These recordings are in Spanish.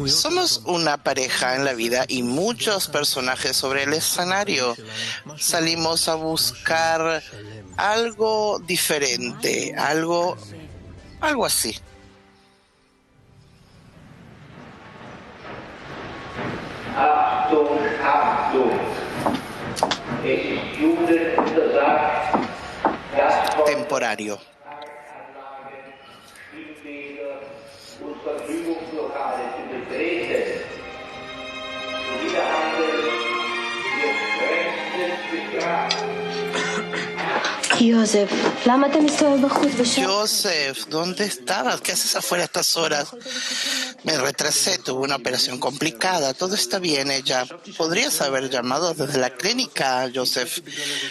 Somos una pareja en la vida y muchos personajes sobre el escenario. Salimos a buscar algo diferente, algo así. Achtung, Achtung. Es ist Juden untersagt, Temporario. Spielfelder und Verfügungslokale zu betreten. Dieser Handel wird strengstens bestraft. Joseph, ¿dónde estabas? ¿Qué haces afuera a estas horas? Me retrasé, tuve una operación complicada. Todo está bien, ella. Podrías haber llamado desde la clínica, Joseph.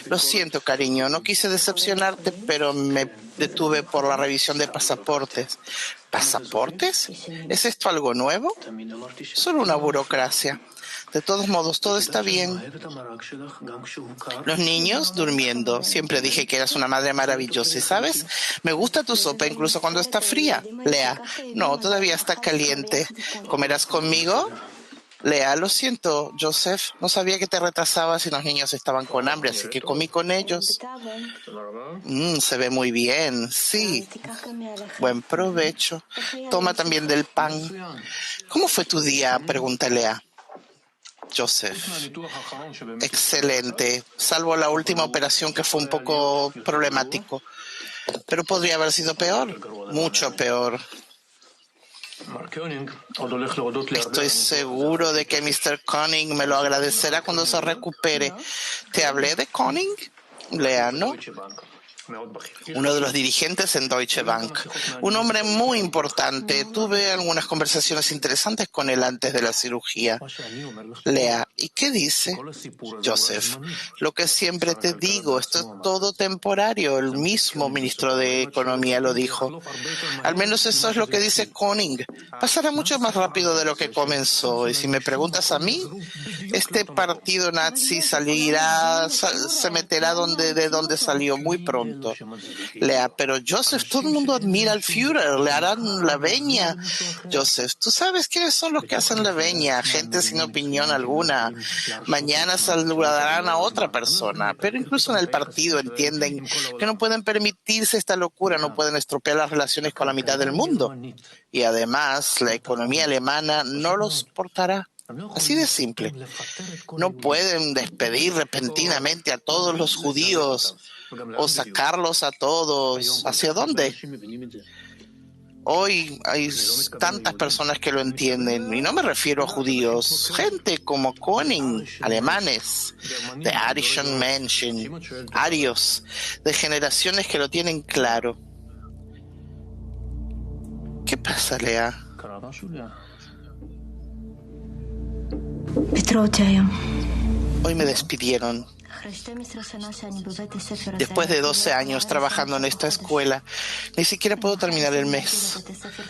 Lo siento, cariño, no quise decepcionarte, pero me detuve por la revisión de pasaportes. ¿Pasaportes? ¿Es esto algo nuevo? Solo una burocracia. De todos modos, todo está bien. Los niños durmiendo. Siempre dije que eras una madre maravillosa. ¿Y sabes? Me gusta tu sopa incluso cuando está fría. Lea, no, todavía está caliente. ¿Comerás conmigo? Lea, lo siento, Joseph. No sabía que te retrasabas y los niños estaban con hambre, así que comí con ellos. Se ve muy bien. Sí. Buen provecho. Toma también del pan. ¿Cómo fue tu día? Pregunta Lea. Joseph. Excelente, salvo la última operación que fue un poco problemático. Pero podría haber sido peor, mucho peor. Estoy seguro de que Mr. Conning me lo agradecerá cuando se recupere. ¿Te hablé de Conning? Lea, ¿no? Uno de los dirigentes en Deutsche Bank. Un hombre muy importante. Tuve algunas conversaciones interesantes con él antes de la cirugía. Lea, ¿y qué dice? Joseph, lo que siempre te digo, esto es todo temporario. El mismo ministro de Economía lo dijo. Al menos eso es lo que dice Koenig. Pasará mucho más rápido de lo que comenzó. Y si me preguntas a mí, este partido nazi se meterá de donde salió muy pronto. Lea, pero Joseph, todo el mundo admira al Führer, le harán la veña. Joseph, tú sabes quiénes son los que hacen la veña, gente sin opinión alguna. Mañana saludarán a otra persona, pero incluso en el partido entienden que no pueden permitirse esta locura, no pueden estropear las relaciones con la mitad del mundo. Y además, la economía alemana no los soportará. Así de simple. No pueden despedir repentinamente a todos los judíos o sacarlos a todos. ¿Hacia dónde? Hoy hay tantas personas que lo entienden, y no me refiero a judíos, gente como Koenig, alemanes, de Arischen Menschen, arios, de generaciones que lo tienen claro. ¿Qué pasa, Lea? Hoy me despidieron. Después de 12 años trabajando en esta escuela, ni siquiera puedo terminar el mes.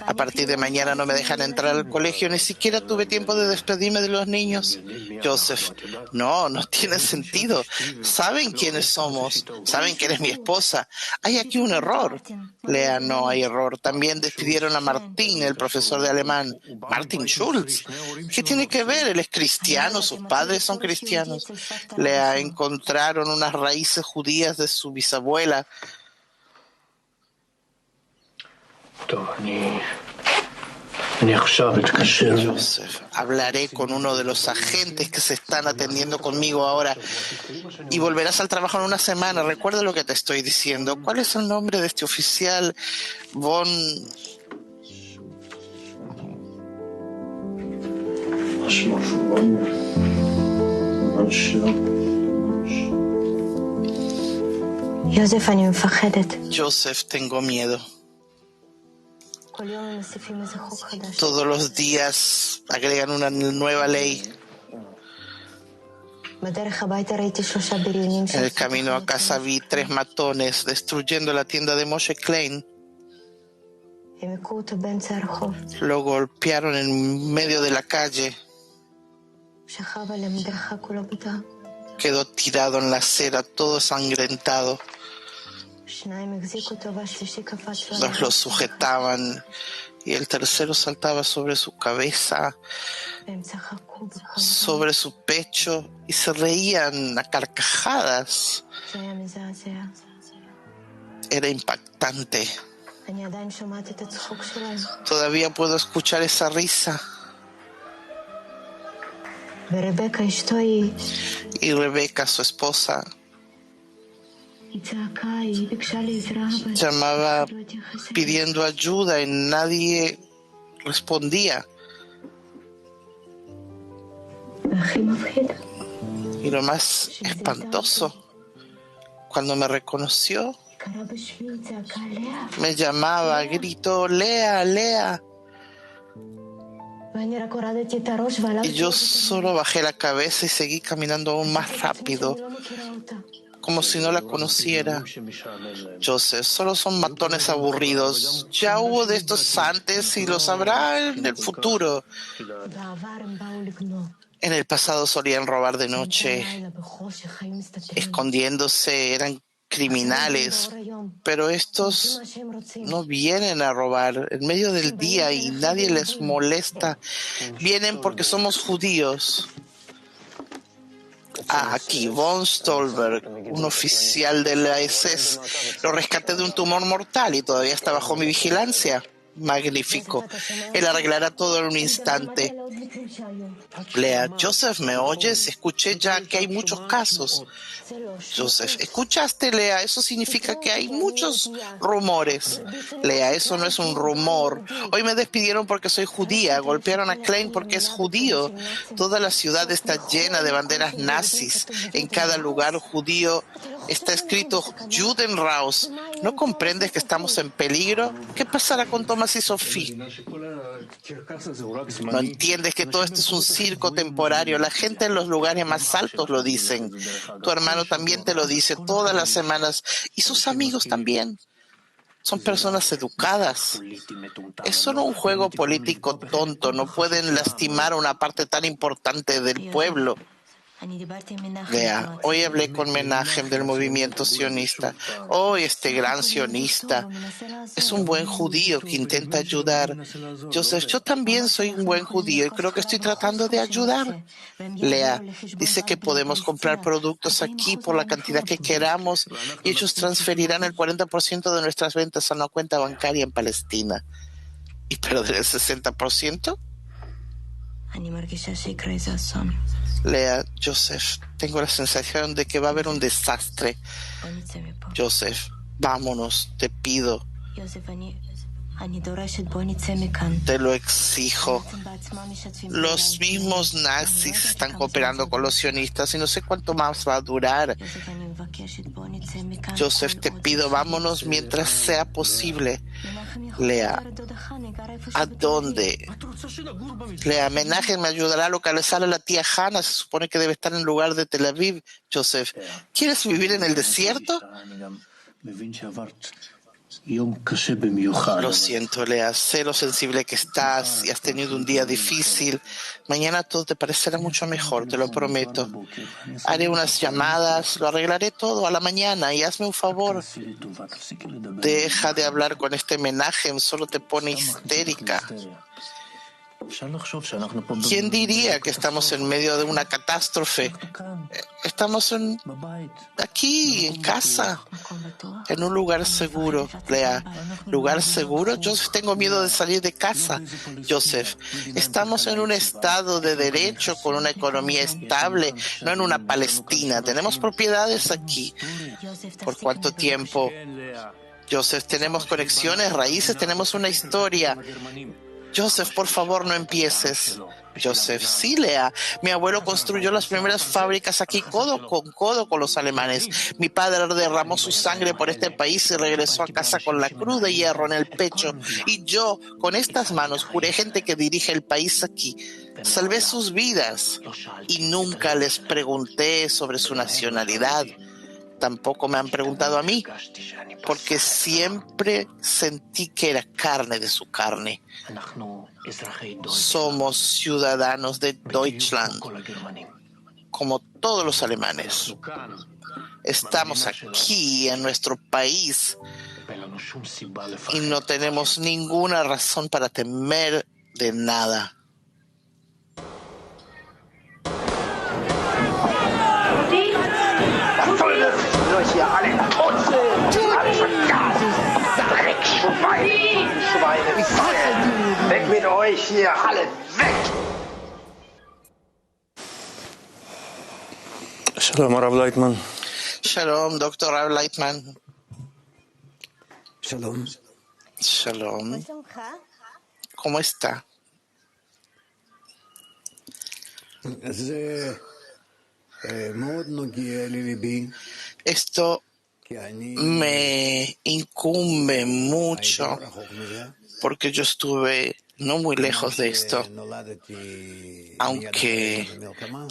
A partir de mañana no me dejan entrar al colegio, ni siquiera tuve tiempo de despedirme de los niños. Joseph, no tiene sentido. Saben quiénes somos, saben que eres mi esposa. Hay aquí un error. Lea, no hay error. También despidieron a Martín, el profesor de alemán. Martin Schulz. ¿Qué tiene que ver? Él es cristiano, sus padres son cristianos. Lea, encontraron unas raíces judías de su bisabuela. Joseph, hablaré con uno de los agentes que se están atendiendo conmigo ahora y volverás al trabajo en una semana. Recuerda lo que te estoy diciendo. ¿Cuál es el nombre de este oficial? Von... Joseph, tengo miedo. Todos los días agregan una nueva ley. En el camino a casa vi 3 matones destruyendo la tienda de Moshe Klein. Lo golpearon en medio de la calle. Quedó tirado en la acera, todo ensangrentado. 2 lo sujetaban y el tercero saltaba sobre su cabeza, sobre su pecho, y se reían a carcajadas. Era impactante. Todavía puedo escuchar esa risa. Y Rebeca, su esposa, llamaba pidiendo ayuda y nadie respondía. Y lo más espantoso, cuando me reconoció, me llamaba, gritó, Lea, Lea. Y yo solo bajé la cabeza y seguí caminando aún más rápido, como si no la conociera. Joseph, solo son matones aburridos. Ya hubo de estos antes y los habrá en el futuro. En el pasado solían robar de noche, escondiéndose, eran criminales, pero estos no vienen a robar en medio del día y nadie les molesta. Vienen porque somos judíos. Aquí, von Stolberg, un oficial de la SS, lo rescaté de un tumor mortal y todavía está bajo mi vigilancia. Magnífico. Él arreglará todo en un instante. Lea, Joseph, ¿me oyes? Escuché ya que hay muchos casos. Joseph, ¿escuchaste, Lea? Eso significa que hay muchos rumores. Lea, eso no es un rumor. Hoy me despidieron porque soy judía. Golpearon a Klein porque es judío. Toda la ciudad está llena de banderas nazis. En cada lugar judío está escrito Judenraus. ¿No comprendes que estamos en peligro? ¿Qué pasará con Tomás y Sophie? ¿No entiendes que todo esto es un circo temporario? La gente en los lugares más altos lo dicen. Tu hermano también te lo dice todas las semanas y sus amigos también. Son personas educadas. Es solo un juego político tonto. No pueden lastimar a una parte tan importante del pueblo. Vea, hoy hablé con Menachem del movimiento sionista. Este gran sionista es un buen judío que intenta ayudar. Joseph, yo también soy un buen judío y creo que estoy tratando de ayudar. Lea, dice que podemos comprar productos aquí por la cantidad que queramos y ellos transferirán el 40% de nuestras ventas a una cuenta bancaria en Palestina. ¿Y perder el 60%? Lea, Joseph, tengo la sensación de que va a haber un desastre. Joseph, vámonos, te pido. Te lo exijo. Los mismos nazis están cooperando con los sionistas y no sé cuánto más va a durar. Joseph, te pido, vámonos mientras sea posible. Lea, ¿a dónde? Lea, Menachem me ayudará a localizar a la tía Hannah. Se supone que debe estar en el lugar de Tel Aviv. Joseph, ¿quieres vivir en el desierto? Lo siento, Lea, sé lo sensible que estás y has tenido un día difícil. Mañana todo te parecerá mucho mejor, te lo prometo. Haré unas llamadas, lo arreglaré todo a la mañana y hazme un favor. Deja de hablar con este Menachem, solo te pone histérica. ¿Quién diría que estamos en medio de una catástrofe? Estamos aquí, en casa, en un lugar seguro. Lea, ¿lugar seguro? Yo tengo miedo de salir de casa. Joseph, estamos en un estado de derecho con una economía estable, no en una Palestina. Tenemos propiedades aquí. ¿Por cuánto tiempo? Joseph, tenemos conexiones, raíces, tenemos una historia. Joseph, por favor, no empieces. Joseph, sí, Lea. Mi abuelo construyó las primeras fábricas aquí codo con los alemanes. Mi padre derramó su sangre por este país y regresó a casa con la cruz de hierro en el pecho. Y yo, con estas manos, juré gente que dirige el país aquí. Salvé sus vidas y nunca les pregunté sobre su nacionalidad. Tampoco me han preguntado a mí, porque siempre sentí que era carne de su carne. Somos ciudadanos de Deutschland, como todos los alemanes. Estamos aquí en nuestro país, y no tenemos ninguna razón para temer de nada. Weg mit euch hier, alle weg! Shalom, Rav Leitman. Shalom, Dr. Rav Leitman. Shalom. Shalom. ¿Cómo está? Esto me incumbe mucho porque yo estuve no muy lejos de esto, aunque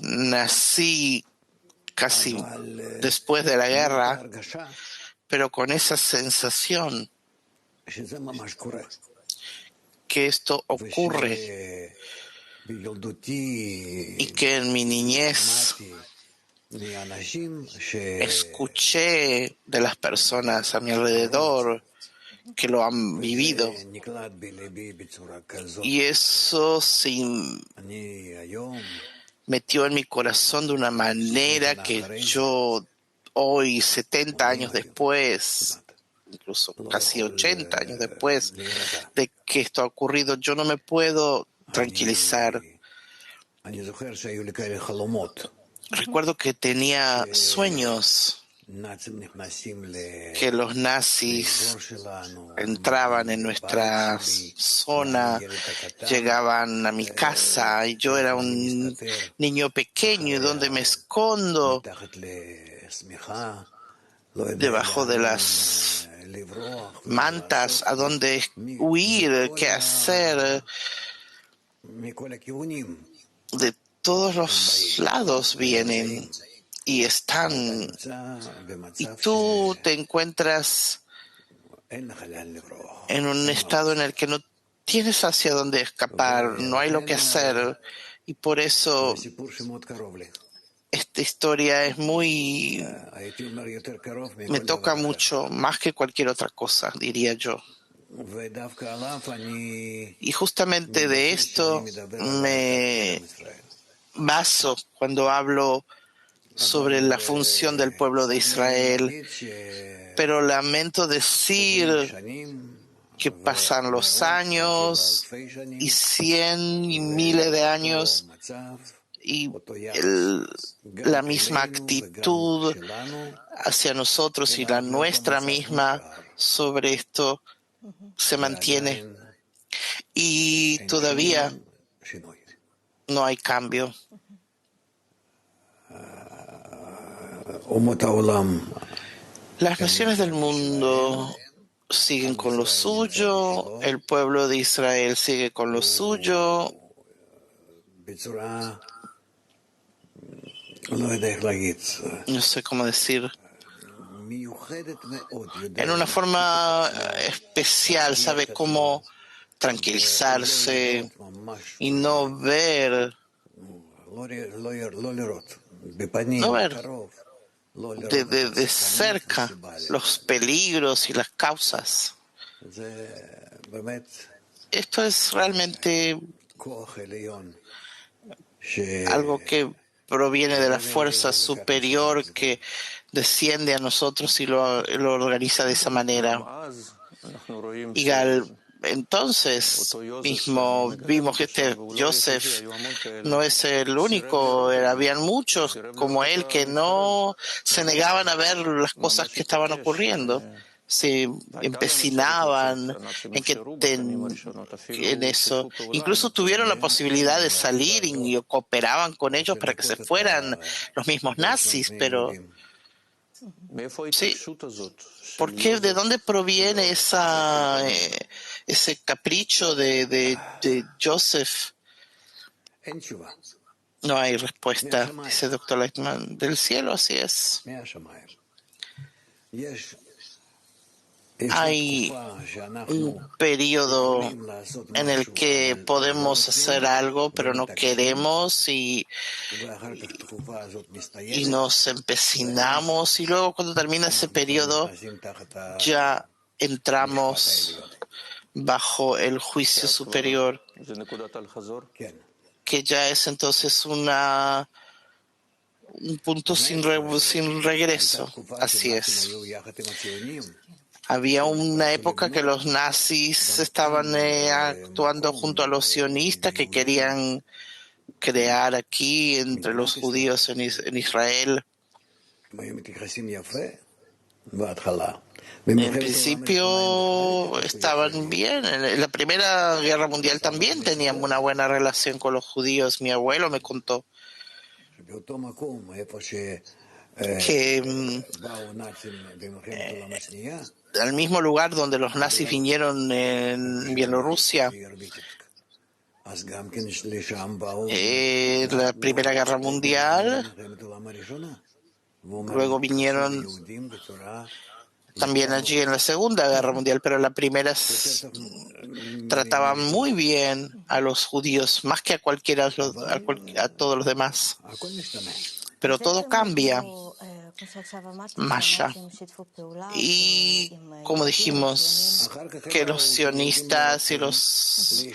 nací casi después de la guerra, pero con esa sensación que esto ocurre y que en mi niñez escuché de las personas a mi alrededor que lo han vivido, y eso se metió en mi corazón de una manera que yo hoy, 70 años después, incluso casi 80 años después de que esto ha ocurrido, yo no me puedo tranquilizar. Recuerdo que tenía sueños que los nazis entraban en nuestra zona, llegaban a mi casa y yo era un niño pequeño, y donde me escondo debajo de las mantas, a dónde huir, qué hacer. De todos los lados vienen y están, y tú te encuentras en un estado en el que no tienes hacia dónde escapar, no hay lo que hacer, y por eso esta historia es me toca mucho, más que cualquier otra cosa, diría yo. Y justamente de esto me baso cuando hablo sobre la función del pueblo de Israel, pero lamento decir que pasan los años y 100 y miles de años y la misma actitud hacia nosotros y la nuestra misma sobre esto se mantiene, y todavía no hay cambio. Las naciones del mundo siguen con lo suyo, el pueblo de Israel sigue con lo suyo. No sé cómo decir. En una forma especial, sabe cómo tranquilizarse y no ver de cerca los peligros y las causas. Esto es realmente algo que proviene de la fuerza superior que desciende a nosotros y lo organiza de esa manera. Y entonces mismo vimos que este Joseph no es el único, habían muchos como él que no se negaban a ver las cosas que estaban ocurriendo, se empecinaban en eso. Incluso tuvieron la posibilidad de salir y cooperaban con ellos para que se fueran los mismos nazis, pero sí. ¿Por qué? ¿De dónde proviene ese capricho de Joseph? No hay respuesta, dice Dr. Leitman. Del cielo, así es. Hay un periodo en el que podemos hacer algo, pero no queremos y nos empecinamos, y luego cuando termina ese periodo ya entramos bajo el juicio superior, que ya es entonces un punto sin regreso. Así es. Había una época que los nazis estaban actuando junto a los sionistas que querían crear aquí entre los judíos en Israel. En principio estaban bien. En la Primera Guerra Mundial también tenían una buena relación con los judíos. Mi abuelo me contó que al mismo lugar donde los nazis vinieron en Bielorrusia, la Primera Guerra Mundial, luego vinieron también allí en la Segunda Guerra Mundial, pero en la primera trataban muy bien a los judíos, más que a cualquiera, a todos los demás. Pero todo cambia, Masha. Y como dijimos, que los sionistas y los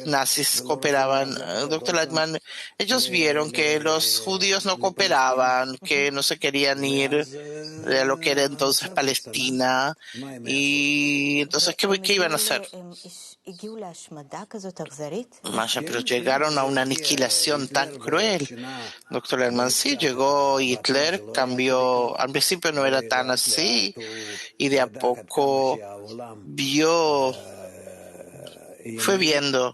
nazis cooperaban. Doctor Lightman, ellos vieron que los judíos no cooperaban, que no se querían ir de lo que era entonces Palestina. Y entonces, ¿qué iban a hacer? Masha, pero llegaron a una aniquilación tan cruel. Doctor Lightman, sí, llegó Hitler, cambió, al principio no era tan así, y de a poco fue viendo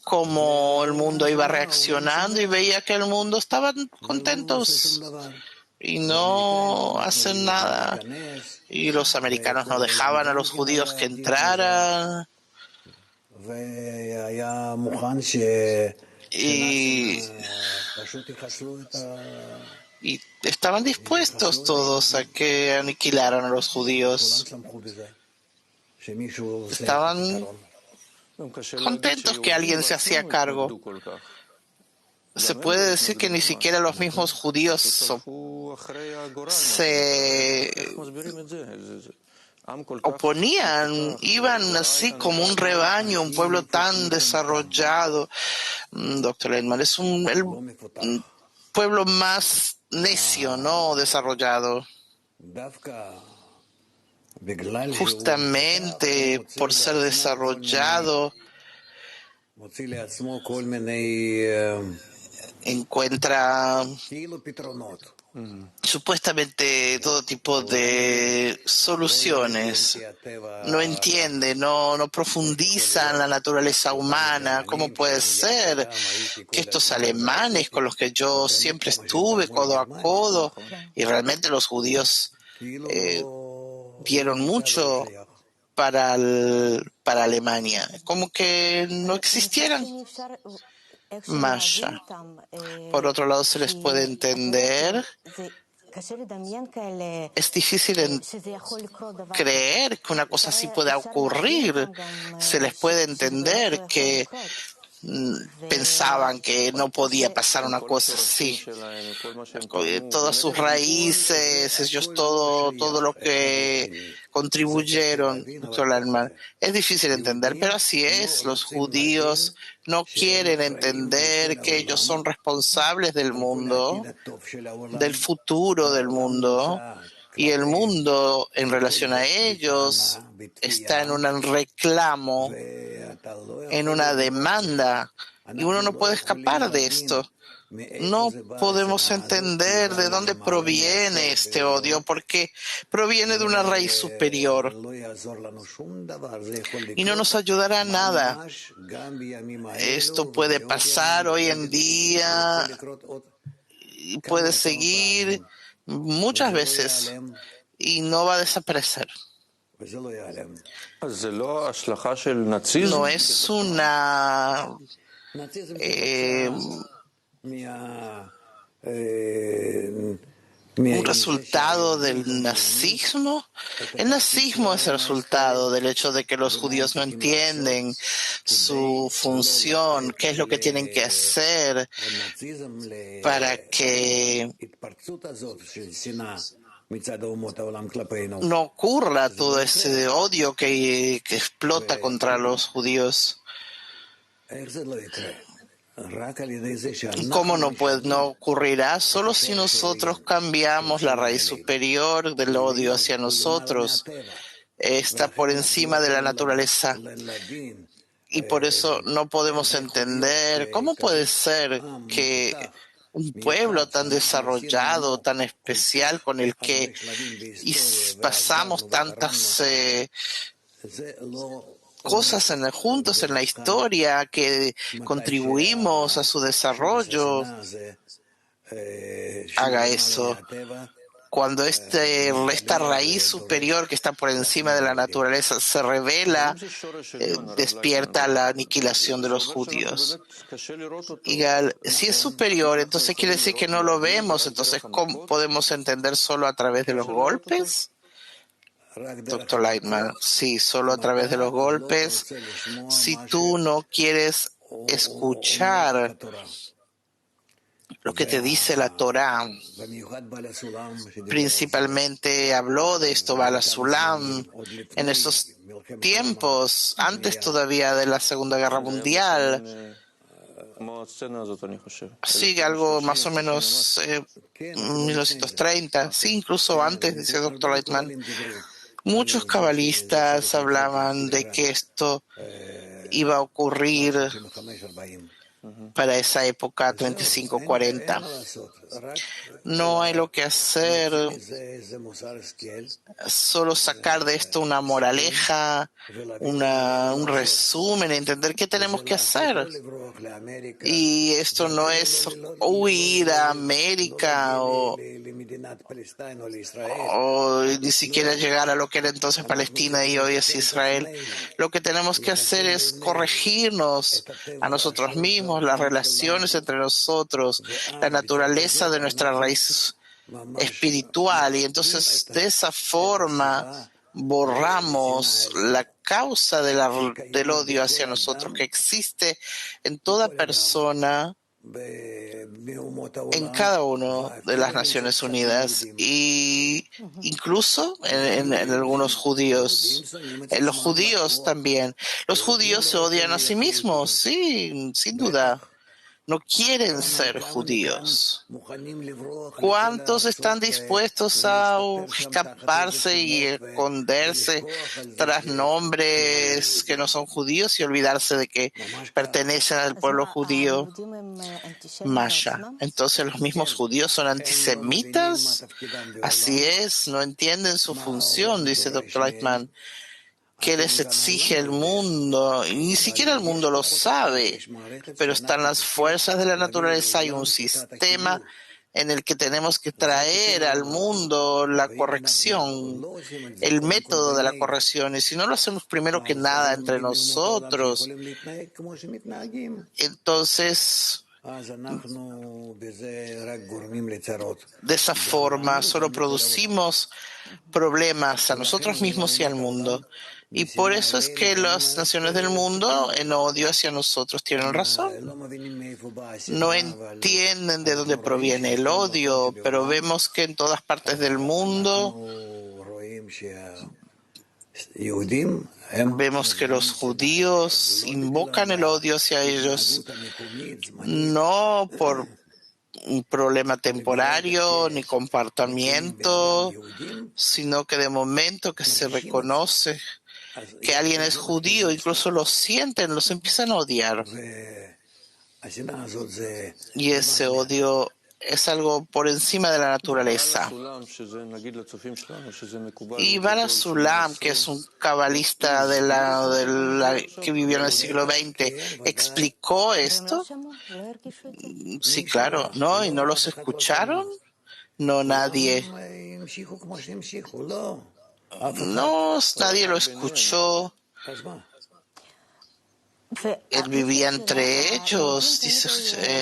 cómo el mundo iba reaccionando y veía que el mundo estaban contentos y no hacen nada. Y los americanos no dejaban a los judíos que entraran. Y estaban dispuestos todos a que aniquilaran a los judíos. Estaban contentos que alguien se hacía cargo. Se puede decir que ni siquiera los mismos judíos se oponían, iban así como un rebaño, un pueblo tan desarrollado. Doctor Leitman, es el pueblo más necio, no desarrollado. Justamente por ser desarrollado, encuentra supuestamente todo tipo de soluciones. No entiende, no profundiza en la naturaleza humana. ¿Cómo puede ser que estos alemanes con los que yo siempre estuve codo a codo, y realmente los judíos dieron mucho para Alemania, como que no existieran? Masha. Por otro lado, se les puede entender. Es difícil creer que una cosa así pueda ocurrir. Se les puede entender que pensaban que no podía pasar una cosa así. Todas sus raíces, ellos todo lo que contribuyeron, doctor Alman. Es difícil entender, pero así es. Los judíos no quieren entender que ellos son responsables del mundo, del futuro del mundo, y el mundo en relación a ellos está en un reclamo, en una demanda, y uno no puede escapar de esto. No podemos entender de dónde proviene este odio, porque proviene de una raíz superior y no nos ayudará a nada. Esto puede pasar hoy en día y puede seguir muchas veces y no va a desaparecer. No es un resultado del nazismo. El nazismo es el resultado del hecho de que los judíos no entienden su función, qué es lo que tienen que hacer para que no ocurra todo ese odio que explota contra los judíos. ¿Cómo no ocurrirá? Solo si nosotros cambiamos la raíz superior del odio hacia nosotros. Está por encima de la naturaleza. Y por eso no podemos entender cómo puede ser que un pueblo tan desarrollado, tan especial, con el que pasamos tantas cosas juntos en la historia, que contribuimos a su desarrollo, haga eso. Cuando esta raíz superior que está por encima de la naturaleza se revela, despierta la aniquilación de los judíos. Y si es superior, entonces quiere decir que no lo vemos. Entonces, ¿cómo podemos entender solo a través de los golpes? Dr. Lightman, sí, solo a través de los golpes. Si tú no quieres escuchar lo que te dice la Torá, principalmente habló de esto Bala Sulam en esos tiempos, antes todavía de la Segunda Guerra Mundial. Sí, algo más o menos 1930, sí, incluso antes, dice Dr. Lightman. Muchos cabalistas hablaban de que esto iba a ocurrir para esa época 35-40. No hay lo que hacer, solo sacar de esto una moraleja, un resumen, entender qué tenemos que hacer. Y esto no es huir a América o ni siquiera llegar a lo que era entonces Palestina y hoy es Israel. Lo que tenemos que hacer es corregirnos a nosotros mismos, las relaciones entre nosotros, la naturaleza de nuestra raíz espiritual, y entonces de esa forma borramos la causa del odio hacia nosotros que existe en toda persona, en cada una de las Naciones Unidas, y incluso en algunos judíos. En los judíos también. Los judíos se odian a sí mismos, sí, sin duda. No quieren ser judíos. ¿Cuántos están dispuestos a escaparse y esconderse tras nombres que no son judíos y olvidarse de que pertenecen al pueblo judío? Masha. Entonces, ¿los mismos judíos son antisemitas? Así es, no entienden su función, dice Dr. Lightman. ¿Qué les exige el mundo? Y ni siquiera el mundo lo sabe, pero están las fuerzas de la naturaleza. Hay un sistema en el que tenemos que traer al mundo la corrección, el método de la corrección. Y si no lo hacemos primero que nada entre nosotros, entonces de esa forma solo producimos problemas a nosotros mismos y al mundo. Y por eso es que las naciones del mundo, en odio hacia nosotros, tienen razón. No entienden de dónde proviene el odio, pero vemos que en todas partes del mundo vemos que los judíos invocan el odio hacia ellos, no por un problema temporario ni comportamiento, sino que de momento que se reconoce que alguien es judío, incluso lo sienten, los empiezan a odiar. Y ese odio es algo por encima de la naturaleza. Y Bala Sulam, que es un cabalista que vivió en el siglo XX, ¿explicó esto? Sí, claro. ¿No? ¿Y no los escucharon? No, nadie. No, nadie lo escuchó. Él vivía entre ellos, dice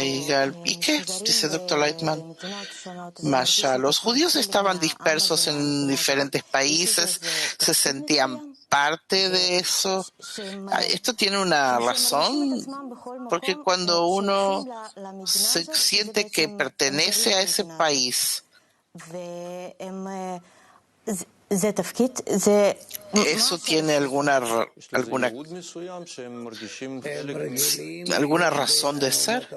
Yigal. ¿Y qué? Dice Dr. Lightman. Masha, los judíos estaban dispersos en diferentes países, se sentían parte de eso. Esto tiene una razón, porque cuando uno se siente que pertenece a ese país, ¿Eso tiene alguna razón de ser?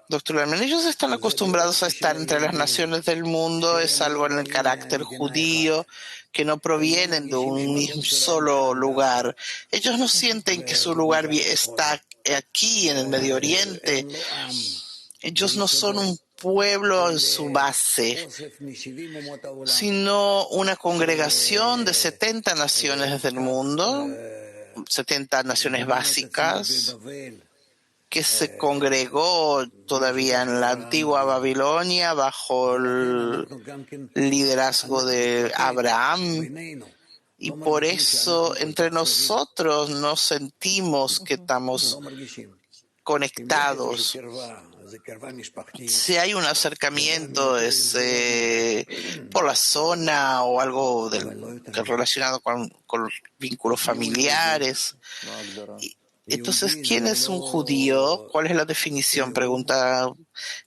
Doctor Lerman, ellos están acostumbrados a estar entre las naciones del mundo, es algo en el carácter judío, que no provienen de un mismo solo lugar. Ellos no sienten que su lugar está aquí en el Medio Oriente. Ellos no son un pueblo en su base, sino una congregación de 70 naciones del mundo, 70 naciones básicas, que se congregó todavía en la antigua Babilonia bajo el liderazgo de Abraham. Y por eso entre nosotros no sentimos que estamos conectados. Si hay un acercamiento es por la zona o algo relacionado con vínculos familiares. Entonces, ¿quién es un judío? ¿Cuál es la definición? Pregunta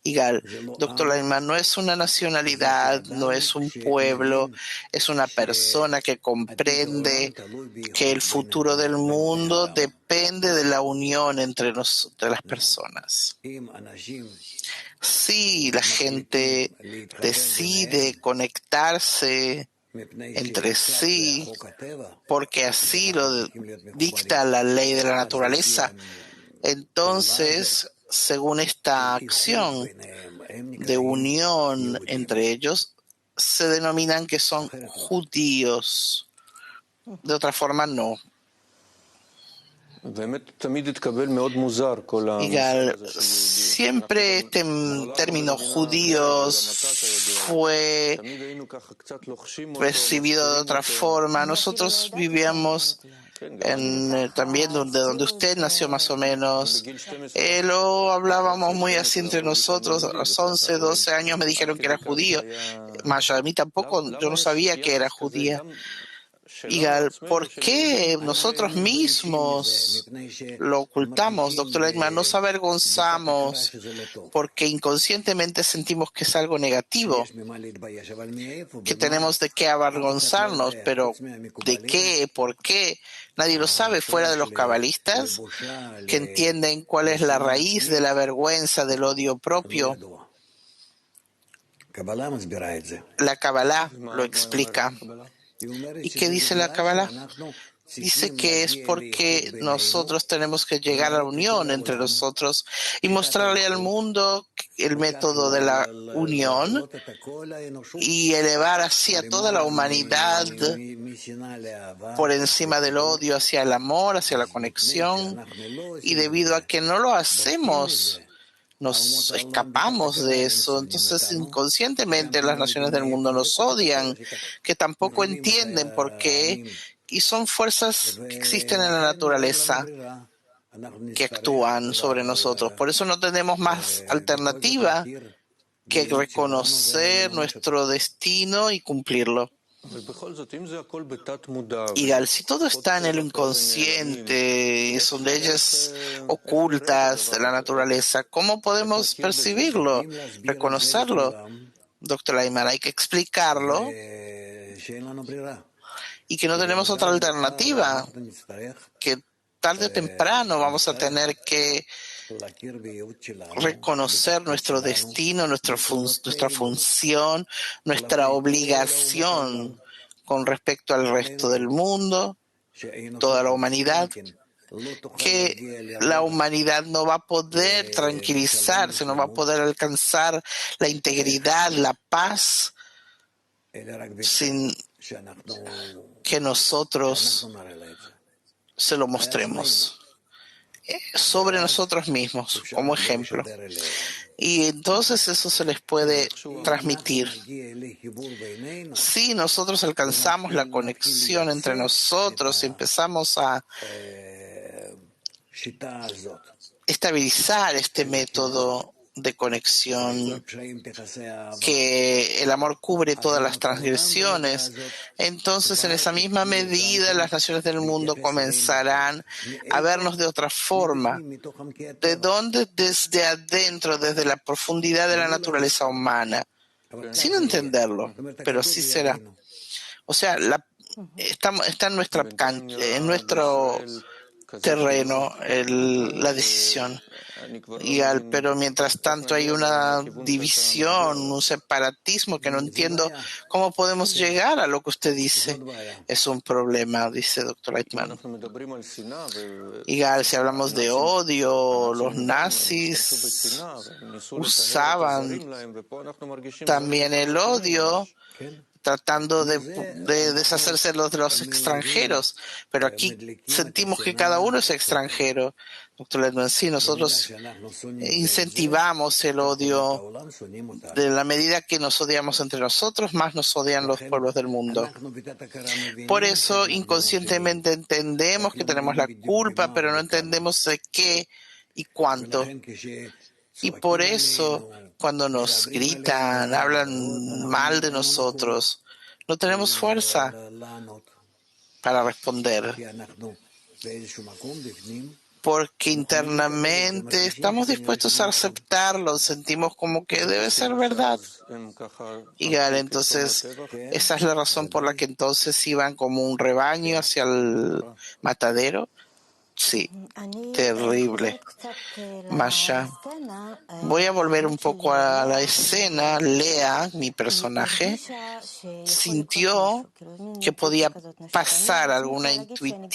Igal. Doctor Leiman, no es una nacionalidad, no es un pueblo, es una persona que comprende que el futuro del mundo depende de la unión entre las personas. Si la gente decide conectarse entre sí, porque así lo dicta la ley de la naturaleza, entonces, según esta acción de unión entre ellos, se denominan que son judíos. De otra forma, no. Siempre este término judíos fue recibido de otra forma. Nosotros vivíamos también de donde usted nació más o menos. Lo hablábamos muy así entre nosotros. A los 11, 12 años me dijeron que era judío. Más a mí tampoco, yo no sabía que era judía. ¿Por qué nosotros mismos lo ocultamos, doctor Eichmann? Nos avergonzamos porque inconscientemente sentimos que es algo negativo, que tenemos de qué avergonzarnos, pero ¿de qué? ¿Por qué? Nadie lo sabe fuera de los cabalistas, que entienden cuál es la raíz de la vergüenza, del odio propio. La Kabbalah lo explica. ¿Y qué dice la Kabbalah? Dice que es porque nosotros tenemos que llegar a la unión entre nosotros y mostrarle al mundo el método de la unión y elevar así a toda la humanidad por encima del odio, hacia el amor, hacia la conexión. Y debido a que no lo hacemos, nos escapamos de eso. Entonces, inconscientemente las naciones del mundo nos odian, que tampoco entienden por qué, y son fuerzas que existen en la naturaleza que actúan sobre nosotros. Por eso no tenemos más alternativa que reconocer nuestro destino y cumplirlo. Y si todo está en el inconsciente, son leyes ocultas de la naturaleza, ¿cómo podemos percibirlo, reconocerlo? Doctor Aymar, hay que explicarlo y que no tenemos otra alternativa, que tarde o temprano vamos a tener que reconocer nuestro destino, nuestra función, nuestra obligación con respecto al resto del mundo, toda la humanidad, que la humanidad no va a poder tranquilizarse, no va a poder alcanzar la integridad, la paz, sin que nosotros se lo mostremos sobre nosotros mismos como ejemplo. Y entonces eso se les puede transmitir. Si nosotros alcanzamos la conexión entre nosotros y empezamos a estabilizar este método de conexión, que el amor cubre todas las transgresiones, entonces en esa misma medida las naciones del mundo comenzarán a vernos de otra forma. ¿De dónde? Desde adentro, desde la profundidad de la naturaleza humana. sin entenderlo, pero sí será. O sea, está en nuestra cancha, en nuestro terreno la decisión. Pero mientras tanto hay una división, un separatismo que no entiendo cómo podemos llegar a lo que usted dice. Es un problema, dice Dr. Lightman. Si hablamos de odio, los nazis usaban también el odio tratando de deshacerse de los extranjeros, pero aquí sentimos que cada uno es extranjero. Doctor Ledman, sí, nosotros incentivamos el odio de la medida que nos odiamos entre nosotros, más nos odian los pueblos del mundo. Por eso, inconscientemente entendemos que tenemos la culpa, pero no entendemos de qué y cuánto. Y por eso, cuando nos gritan, hablan mal de nosotros, no tenemos fuerza para responder, porque internamente estamos dispuestos a aceptarlo, sentimos como que debe ser verdad. Entonces, esa es la razón por la que entonces iban como un rebaño hacia el matadero. Sí, terrible. Masha, voy a volver un poco a la escena. Lea, mi personaje, sintió que podía pasar alguna intuía.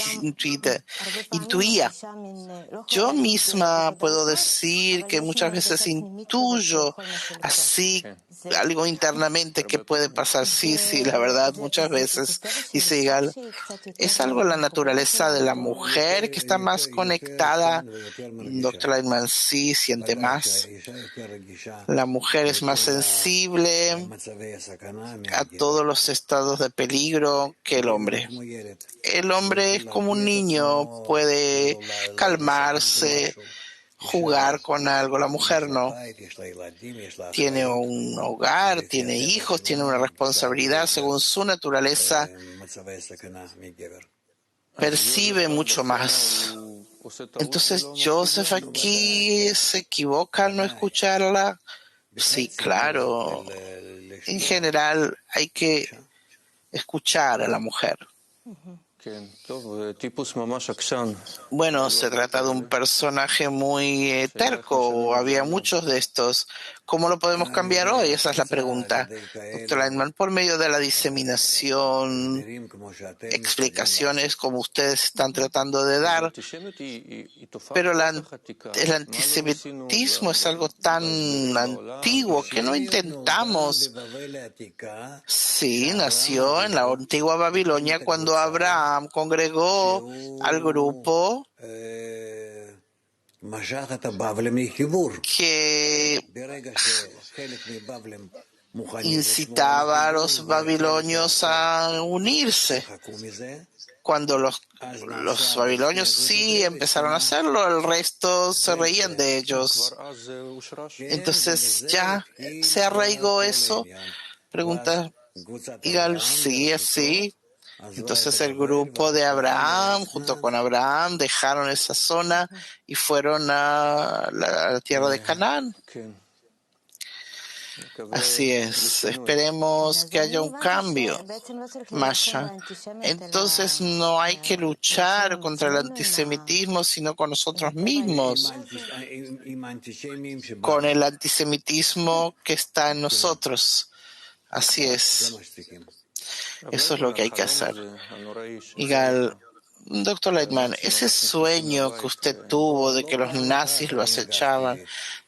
Yo misma puedo decir que muchas veces intuyo así algo internamente que puede pasar. Sí, la verdad, muchas veces, dice Igal. Es algo la naturaleza de la mujer que está más conectada. Dr. Lightman sí siente más. La mujer es más sensible a todos los estados de peligro que el hombre. El hombre es como un niño, puede calmarse, jugar con algo. La mujer no. Tiene un hogar, tiene hijos, tiene una responsabilidad según su naturaleza. Percibe mucho más. Entonces, Joseph aquí se equivoca al no escucharla. Sí, claro. En general, hay que escuchar a la mujer. Bueno, se trata de un personaje muy terco. Había muchos de estos. ¿Cómo lo podemos cambiar hoy? Esa es la pregunta. Doctor Lightman, por medio de la diseminación, explicaciones como ustedes están tratando de dar, pero el antisemitismo es algo tan antiguo que no intentamos. Sí, nació en la antigua Babilonia cuando Abraham congregó al grupo que incitaba a los babilonios a unirse. Cuando los babilonios sí empezaron a hacerlo, el resto se reían de ellos. Entonces ya se arraigó eso. Pregunta Igal, sí, así. Entonces el grupo de Abraham, junto con Abraham, dejaron esa zona y fueron a la tierra de Canaán. Así es. Esperemos que haya un cambio, Masha. Entonces no hay que luchar contra el antisemitismo, sino con nosotros mismos, con el antisemitismo que está en nosotros. Así es. Eso es lo que hay que hacer. Igal, Doctor Lightman, ese sueño que usted tuvo de que los nazis lo acechaban,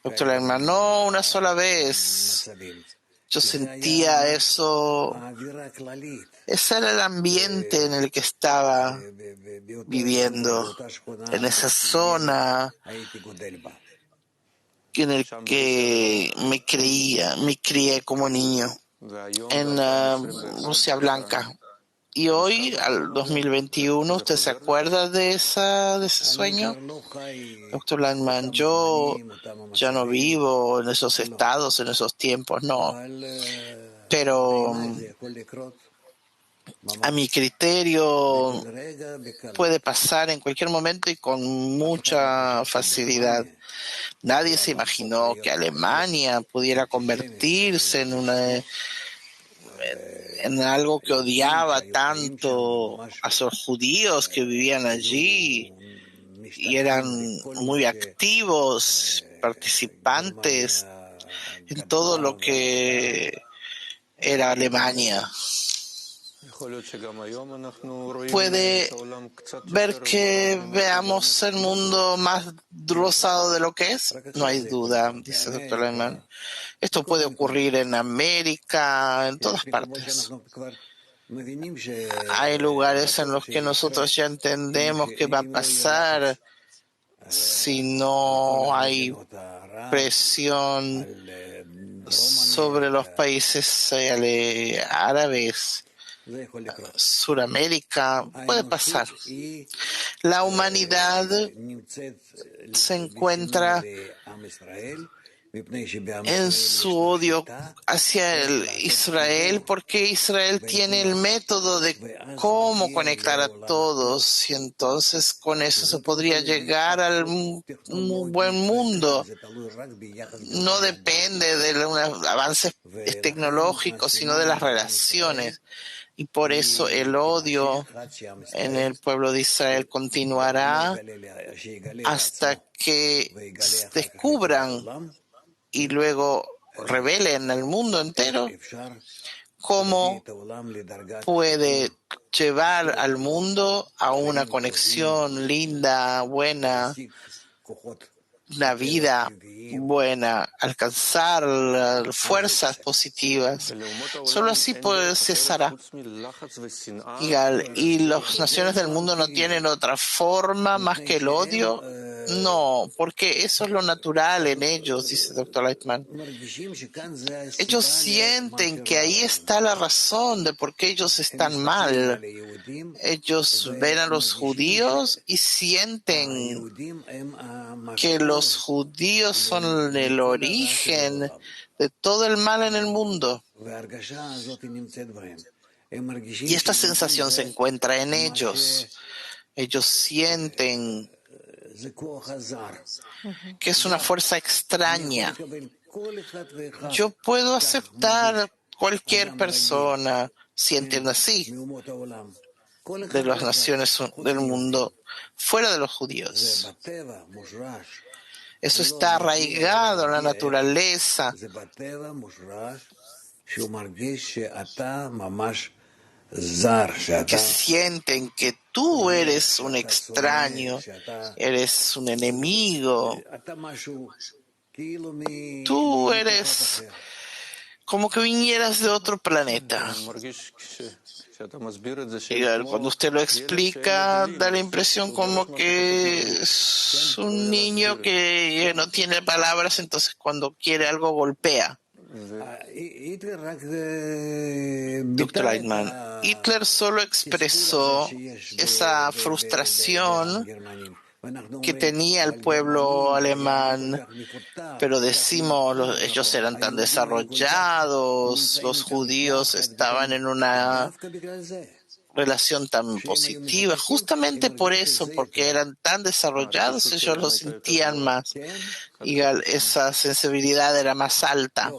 Doctor Lightman, no una sola vez. Yo sentía eso. Ese era el ambiente en el que estaba viviendo, en esa zona en el que me crié como niño, en Rusia Blanca. Y hoy, al 2021, ¿usted se acuerda de ese sueño? Doctor Landman, yo ya no vivo en esos estados, en esos tiempos, no. Pero a mi criterio puede pasar en cualquier momento y con mucha facilidad. Nadie se imaginó que Alemania pudiera convertirse en algo que odiaba tanto a los judíos que vivían allí y eran muy activos, participantes en todo lo que era Alemania. Puede ver que veamos el mundo más rosado de lo que es. No hay duda, dice el doctor Lehmann. Esto puede ocurrir en América, en todas partes. Hay lugares en los que nosotros ya entendemos qué va a pasar si no hay presión sobre los países árabes. Suramérica, puede pasar. La humanidad se encuentra en su odio hacia Israel porque Israel tiene el método de cómo conectar a todos y entonces con eso se podría llegar al buen mundo. No depende de los avances tecnológicos, sino de las relaciones. Y por eso el odio en el pueblo de Israel continuará hasta que descubran y luego revelen al mundo entero cómo puede llevar al mundo a una conexión linda, buena, una vida buena, alcanzar fuerzas positivas. Solo así cesará. Y las naciones del mundo no tienen otra forma más que el odio. No, porque eso es lo natural en ellos, dice el doctor Lightman. Ellos sienten que ahí está la razón de por qué ellos están mal. Ellos ven a los judíos y sienten que los judíos son el origen de todo el mal en el mundo. Y esta sensación se encuentra en ellos. Ellos sienten que es una fuerza extraña. Yo puedo aceptar cualquier persona, sienten así, de las naciones del mundo, fuera de los judíos. Eso está arraigado en la naturaleza. Que sienten que tú eres un extraño, eres un enemigo. Tú eres como que vinieras de otro planeta. Y cuando usted lo explica, da la impresión como que es un niño que no tiene palabras, entonces cuando quiere algo golpea. Dr. Lightman, Hitler solo expresó esa frustración que tenía el pueblo alemán, pero decimos, ellos eran tan desarrollados, los judíos estaban en una relación tan positiva, justamente por eso, porque eran tan desarrollados, ellos lo sentían más, y esa sensibilidad era más alta.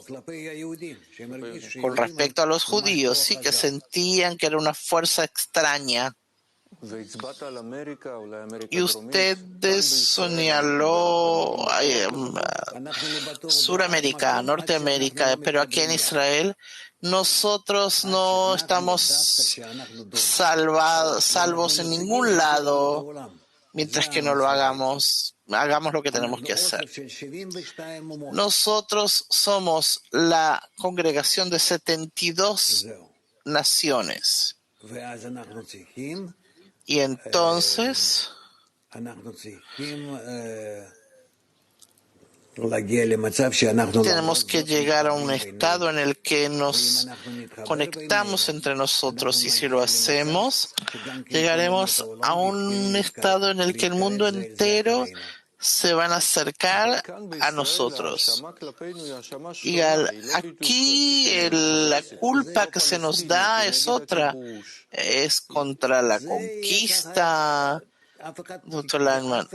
Con respecto a los judíos, sí que sentían que era una fuerza extraña. Y usted señaló Suramérica, Norteamérica, pero aquí en Israel nosotros no estamos salvos en ningún lado mientras que no lo hagamos lo que tenemos que hacer. Nosotros somos la congregación de 72 naciones. Y entonces tenemos que llegar a un estado en el que nos conectamos entre nosotros y si lo hacemos, llegaremos a un estado en el que el mundo entero se van a acercar a nosotros. Y aquí la culpa que se nos da es otra, es contra la conquista, Doctor Langman,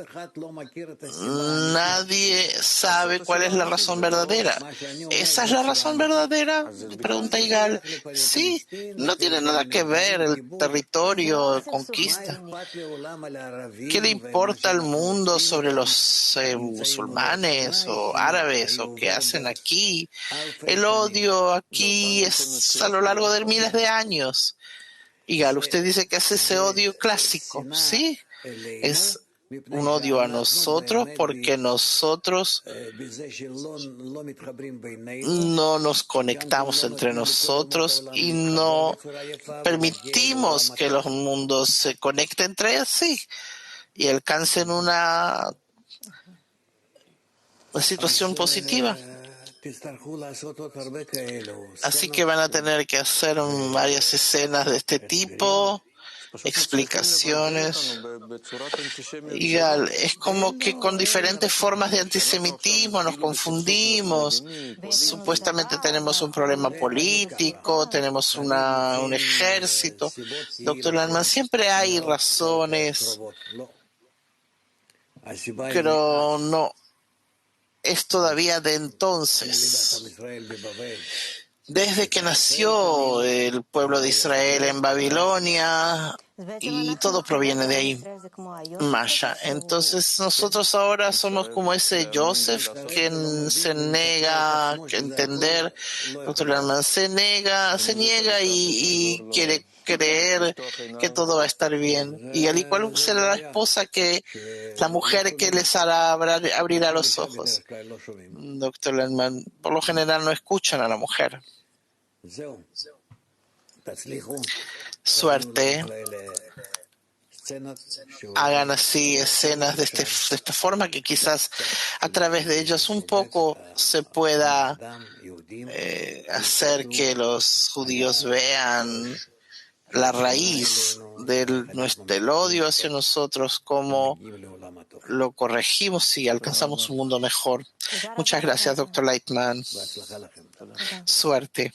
nadie sabe cuál es la razón verdadera. ¿Esa es la razón verdadera? Pregunta Igal. Sí, no tiene nada que ver el territorio, conquista. ¿Qué le importa al mundo sobre los musulmanes o árabes o qué hacen aquí? El odio aquí es a lo largo de miles de años. Igal, usted dice que es ese odio clásico. Sí, es un odio a nosotros porque nosotros no nos conectamos entre nosotros y no permitimos que los mundos se conecten entre sí y alcancen una situación positiva. Así que van a tener que hacer varias escenas de este tipo, explicaciones. Igual, es como que con diferentes formas de antisemitismo nos confundimos. Supuestamente tenemos un problema político, tenemos un ejército. Doctor Landman, siempre hay razones, pero no es todavía de entonces. Desde que nació el pueblo de Israel en Babilonia, y todo proviene de ahí, Masha. Entonces nosotros ahora somos como ese Joseph que se niega a entender, Dr. Landman, se niega y quiere creer que todo va a estar bien. Y al igual será la esposa que la mujer que les hará abrirá los ojos. Doctor Landman, por lo general no escuchan a la mujer. Suerte. Hagan así escenas de esta forma que quizás a través de ellas un poco se pueda hacer que los judíos vean la raíz del odio hacia nosotros, cómo lo corregimos y alcanzamos un mundo mejor. Muchas gracias, Dr. Lightman. Suerte.